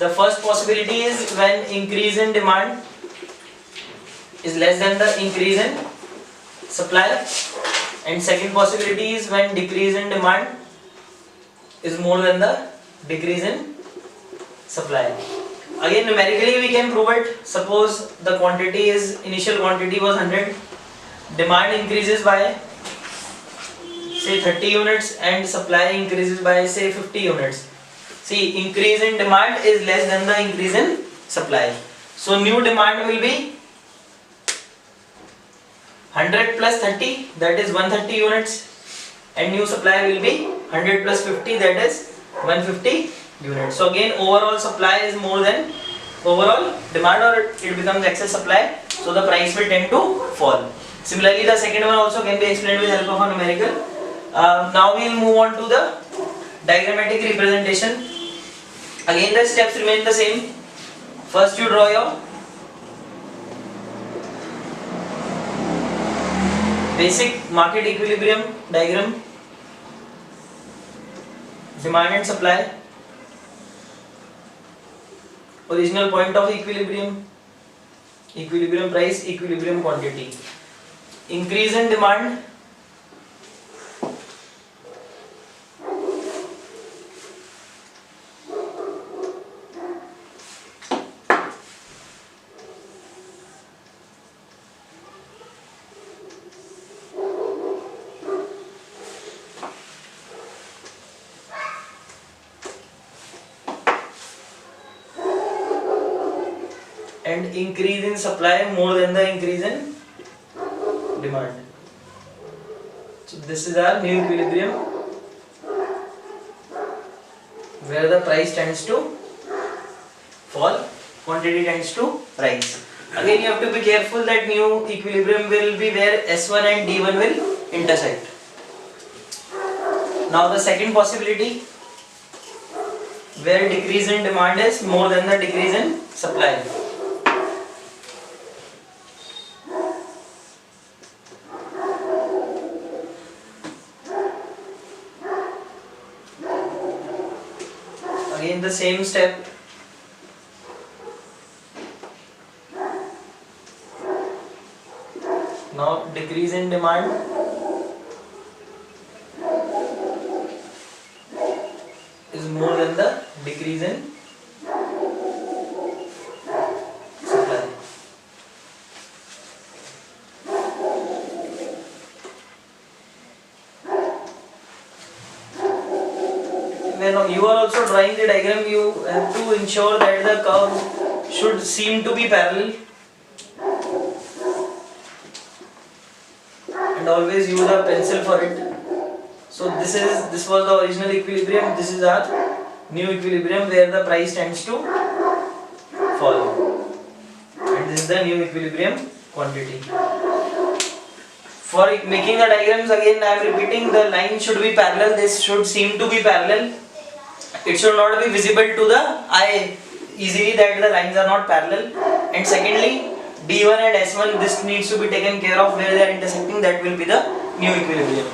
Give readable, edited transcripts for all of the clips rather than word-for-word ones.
The first possibility is when increase in demand is less than the increase in supply, and second possibility is when decrease in demand is more than the decrease in supply. Again, numerically we can prove it. Suppose the quantity is, initial quantity was 100, demand increases by say 30 units and supply increases by say 50 units. See, increase in demand is less than the increase in supply. So new demand will be 100 plus 30, that is 130 units, and new supply will be 100 plus 50, that is 150 units. So again, overall supply is more than overall demand, or it becomes excess supply, so the price will tend to fall. Similarly, the second one also can be explained with help of a numerical. Now we will move on to the diagrammatic representation. Again, the steps remain the same. First you draw your basic market equilibrium diagram, demand and supply, original point of equilibrium, equilibrium price, equilibrium quantity, increase in demand, and increase in supply more than the increase in demand. So this is our new equilibrium where the price tends to fall, quantity tends to rise. Again, you have to be careful that new equilibrium will be where S1 and D1 will intersect. Now the second possibility, where decrease in demand is more than the decrease in supply. Again the same step. Now decrease in demand is more than the decrease in supply. When you are also drawing the diagram, you have to ensure that the curve should seem to be parallel, and always use a pencil for it. So this was the original equilibrium, this is our new equilibrium where the price tends to fall, and this is the new equilibrium quantity. For making the diagrams, again I am repeating, the line should be parallel, this should seem to be parallel. It should not be visible to the eye easily that the lines are not parallel. And secondly, D1 and S1, this needs to be taken care of where they are intersecting, that will be the new equilibrium.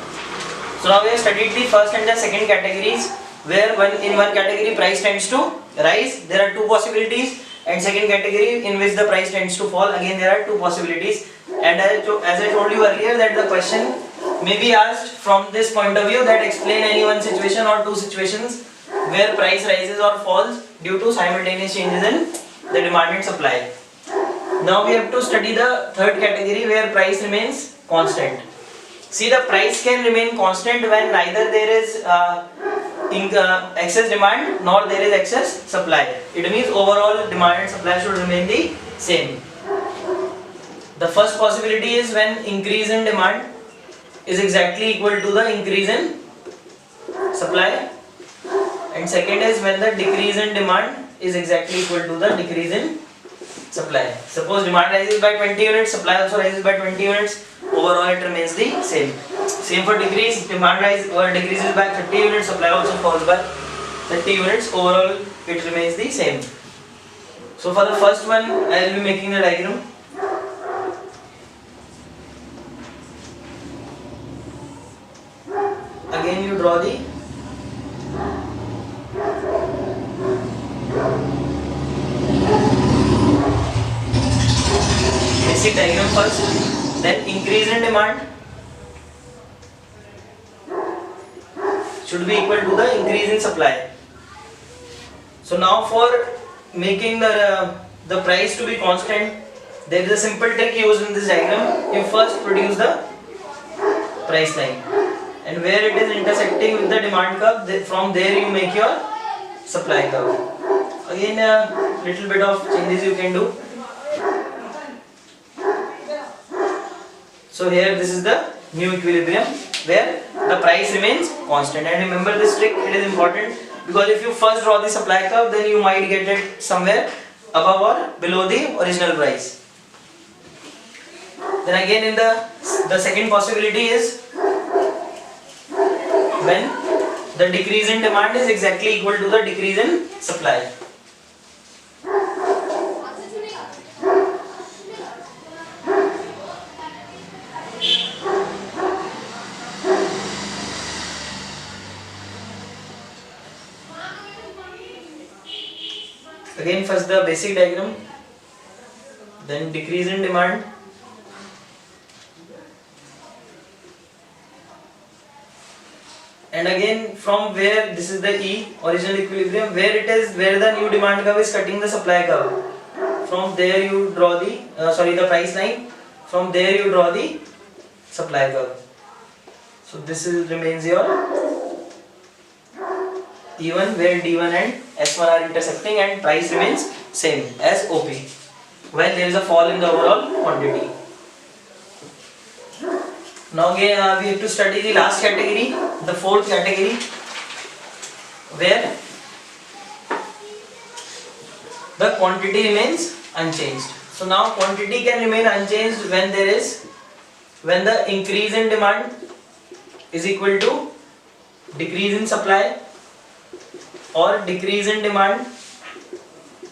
So now we have studied the first and the second categories, where in one category price tends to rise, there are two possibilities, and second category in which the price tends to fall, again there are two possibilities. And as I told you earlier, that the question may be asked from this point of view, that explain any one situation or two situations where price rises or falls due to simultaneous changes in the demand and supply. Now we have to study the third category where price remains constant. See, the price can remain constant when neither there is excess demand nor there is excess supply. It means overall demand and supply should remain the same. The first possibility is when increase in demand is exactly equal to the increase in supply, and second is when the decrease in demand is exactly equal to the decrease in supply. Suppose demand rises by 20 units, supply also rises by 20 units, overall it remains the same. Same for decrease, demand rises or decreases by 30 units, supply also falls by 30 units, overall it remains the same. So for the first one, I will be making the diagram. Again you draw the basic diagram first. Then increase in demand should be equal to the increase in supply. So now for making the price to be constant, there is a simple trick used in this diagram. You first produce the price line, and where it is intersecting with the demand curve, from there you make your supply curve. Again, a little bit of changes you can do. So here this is the new equilibrium where the price remains constant. And remember this trick, it is important, because if you first draw the supply curve, then you might get it somewhere above or below the original price. Then again in the second possibility is when the decrease in demand is exactly equal to the decrease in supply. Again first the basic diagram, then decrease in demand, and again from where this is the E, original equilibrium, where the new demand curve is cutting the supply curve, from there you draw the the price line, from there you draw the supply curve. So this remains your E1 where D1 and S1 are intersecting and price remains same as OP when there is a fall in the overall quantity. Now again we have to study the last category, the fourth category, where the quantity remains unchanged. So now quantity can remain unchanged when the increase in demand is equal to decrease in supply, or decrease in demand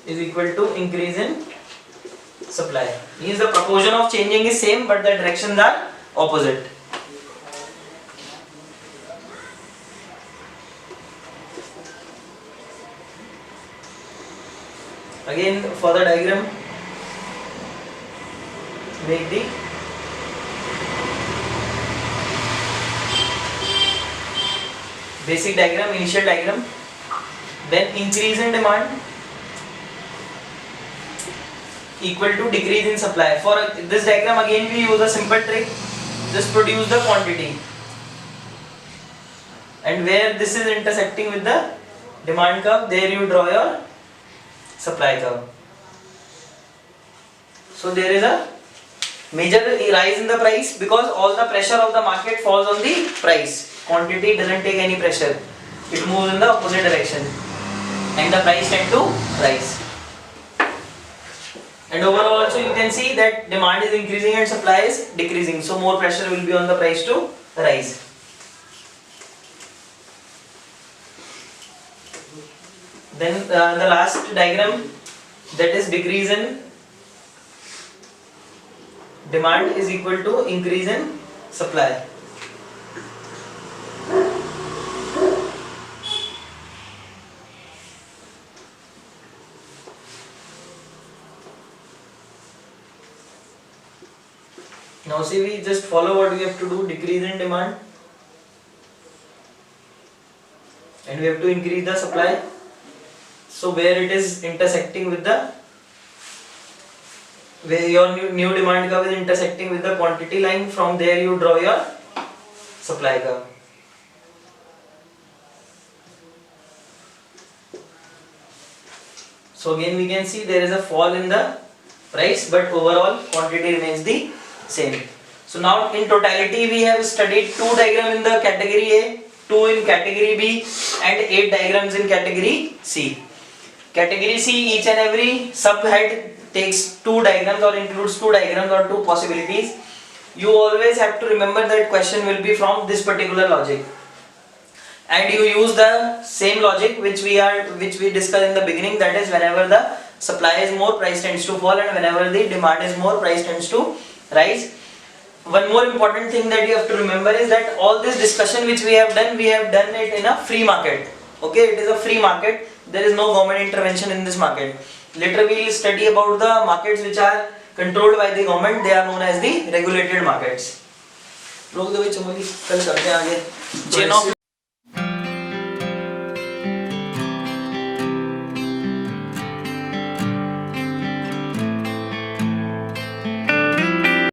is equal to increase in supply. Means the proportion of changing is same but the directions are opposite. Again for the diagram, make the basic diagram, initial diagram, then increase in demand equal to decrease in supply. For this diagram again we use a simple trick, just produce the quantity, and where this is intersecting with the demand curve, there you draw your supply curve. So there is a major rise in the price because all the pressure of the market falls on the price. Quantity doesn't take any pressure, it moves in the opposite direction and the price tends to rise. And overall also you can see that demand is increasing and supply is decreasing, so more pressure will be on the price to rise. Then the last diagram, that is decrease in demand is equal to increase in supply. Now see, we just follow what we have to do, decrease in demand and we have to increase the supply. So where it is intersecting with where your new demand curve is intersecting with the quantity line, from there you draw your supply curve. So again we can see there is a fall in the price but overall quantity remains the same. So now in totality we have studied 2 diagrams in the category A, 2 in category B and 8 diagrams in category C. Category C, each and every subhead takes 2 diagrams or includes 2 diagrams or 2 possibilities. You always have to remember that question will be from this particular logic, and you use the same logic which we discussed in the beginning, that is whenever the supply is more, price tends to fall, and whenever the demand is more, price tends to rise. One more important thing that you have to remember is that all this discussion which we have done it in a free market. Okay, it is a free market. There is no government intervention in this market. Later we will study about the markets which are controlled by the government, they are known as the regulated markets. रोक दो भाई चमोली, कल करते हैं आगे। Chain of